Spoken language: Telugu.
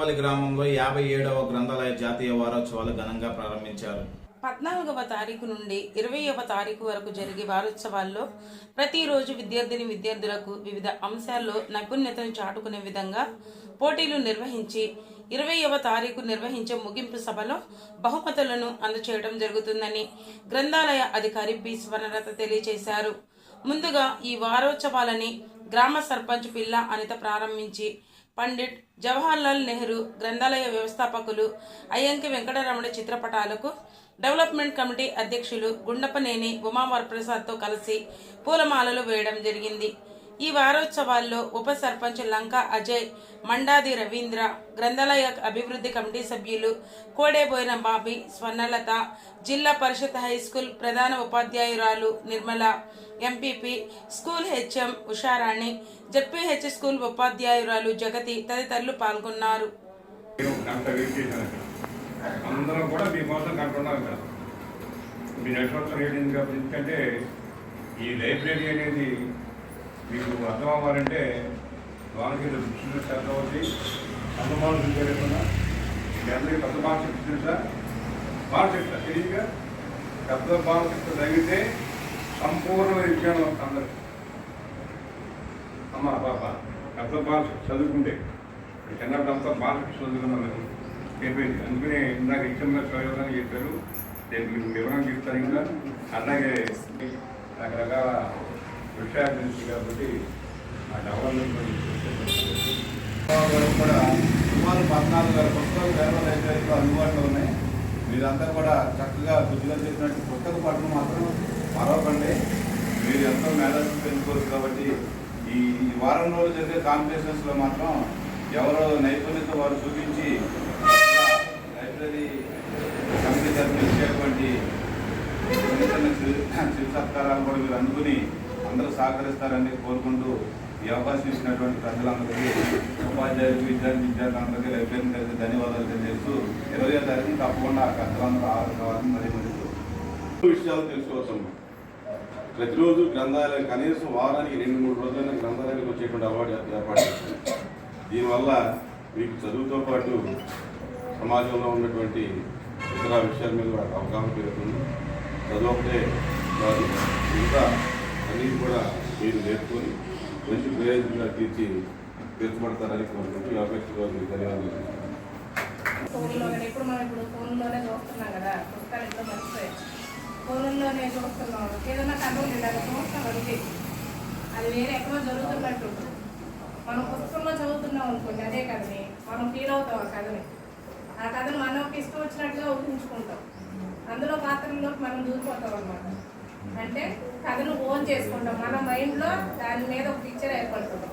చింతపల్లి గ్రామంలో 57వ గ్రంథాలయ జాతీయ వారోత్సవాలు ఘనంగా ప్రారంభించారు. 14వ తారీఖు నుండి 20వ తారీఖు వరకు జరిగే వారోత్సవాల్లో ప్రతిరోజు విద్యార్థులకు వివిధ అంశాల్లో నైపుణ్యతను చాటుకునే విధంగా పోటీలు నిర్వహించి 20వ తారీఖు నిర్వహించే ముగింపు సభలో బహుమతులను అందజేయడం జరుగుతుందని గ్రంథాలయ అధికారి బి స్వర్ణలత తెలియజేశారు. ముందుగా ఈ వారోత్సవాలని గ్రామ సర్పంచ్ పిల్ల అనిత ప్రారంభించి పండిట్ జవహర్లాల్ నెహ్రూ గ్రంథాలయ వ్యవస్థాపకులు అయ్యంకి వెంకటరమణ చిత్రపటాలకు డెవలప్మెంట్ కమిటీ అధ్యక్షులు గుండపనేని ఉమావరప్రసాద్తో కలిసి పూలమాలలు వేయడం జరిగింది. ఈ వారోత్సవాల్లో ఉప సర్పంచ్ లంకా అజయ్, మండాది రవీంద్ర, గ్రంథాలయ అభివృద్ధి కమిటీ సభ్యులు కోడేబోయిన బాబీ, స్వర్ణలత, జిల్లా పరిషత్ హై స్కూల్ ప్రధాన ఉపాధ్యాయురాలు Nirmala, MPP school HM Usharani, ZPH school ఉపాధ్యాయురాలు జగతి తదితరులు పాల్గొన్నారు. అందరం కూడా మీకోసం కంటున్నాం కదా. మీ నెట్వర్క్ రీడింగ్ ఎందుకంటే ఈ లైబ్రరీ అనేది మీకు అర్థం అవ్వాలంటే వాళ్ళకి బుక్స్ చదవాలి. అందుబాటు తెలియకుండా మీ అందరికీ పెద్ద బాలశక్తి తెలుసా? బాలశక్తి తెలియదుగా. పెద్ద బాలశక్తి తగ్గితే సంపూర్ణ విజ్ఞానం అందరికి. అమ్మ పాప పెద్ద బాలశక్తి చదువుకుంటే చిన్నప్పుడు అంతా బాలశక్తి చదువుకున్నాం అయిపోయింది. అందుకనే ఇందాక ఇష్టంగా చదవడానికి చెప్పారు. నేను మీకు వివరణ చెప్తాను. ఇంకా అలాగే రకరకాల విషయాలు తెలుసు కాబట్టి ఆ డెవలప్మెంట్ కూడా సుమారు 14,000 పుస్తకాలు కేరళ లైబ్రరీలో అందుబాటులో ఉన్నాయి. మీరంతా కూడా చక్కగా బుద్ధిగా చెప్పినట్టు పుస్తక పఠనం మాత్రం మరొకండి. మీరు ఎంతో మేధావులు పెంచుకోవచ్చు. కాబట్టి ఈ వారం రోజులు జరిగే కాంపిటీషన్స్లో మాత్రం ఎవరో నైపుణ్యత వారు చూపించి లైబ్రరీ కమిటీ తరఫున ఇచ్చేటువంటి చిరు సత్కారాలు కూడా మీరు అందుకుని అందరూ సహకరిస్తారని కోరుకుంటూ ఈ అవకాశం ఇచ్చినటువంటి ప్రజలందరికీ, ఉపాధ్యాయులకు, విద్యార్థులందరికీ లైబ్రరీని కలిసి ధన్యవాదాలు తెలియజేస్తూ 20వ తారీఖు తప్పకుండా పెద్దలందరూ ఆలోచించాలని మరి విషయాలు తెలుసుకోవచ్చు. ప్రతిరోజు గ్రంథాలయం కనీసం వారానికి 2-3 రోజులైనా గ్రంథాలయానికి వచ్చేటువంటి అలవాటు ఏర్పాటు చేస్తుంది. దీనివల్ల మీకు చదువుతో పాటు సమాజంలో ఉన్నటువంటి ఇతర విషయాల మీద కూడా అవగాహన పెరుగుతుంది. చదువు ఒకటే కాదు, ఇంకా అన్నీ కూడా మీరు నేర్చుకొని మంచి ప్రయోజనంగా తీర్చబడతారని కోరుకుంటూ ఈ అవకాశం మీకు ధన్యవాదాలు. ఇప్పుడు మనం ఫోన్లోనే చూస్తున్నాం కదా, పుస్తకాలు ఎట్లా మర్చిపోయాయి. ఫోన్లోనే చూస్తున్నాం. ఏదైనా కథలు లేదా చూస్తాం అడిగి అది వేరే ఎక్కడో జరుగుతున్నట్టు. మనం పుస్తకంలో చదువుతున్నాం అనుకోండి, అదే కథని మనం ఫీల్ అవుతాం. ఆ కథను మనకి ఇష్టం వచ్చినట్టుగా ఊహించుకుంటాం. అందులో పాత్రలోకి మనం దూరిపోతాం అన్నమాట. అంటే కథను ఓన్ చేసుకుంటాం. మన మైండ్లో దాని మీద ఒక పిక్చర్ ఏర్పడుతుంది.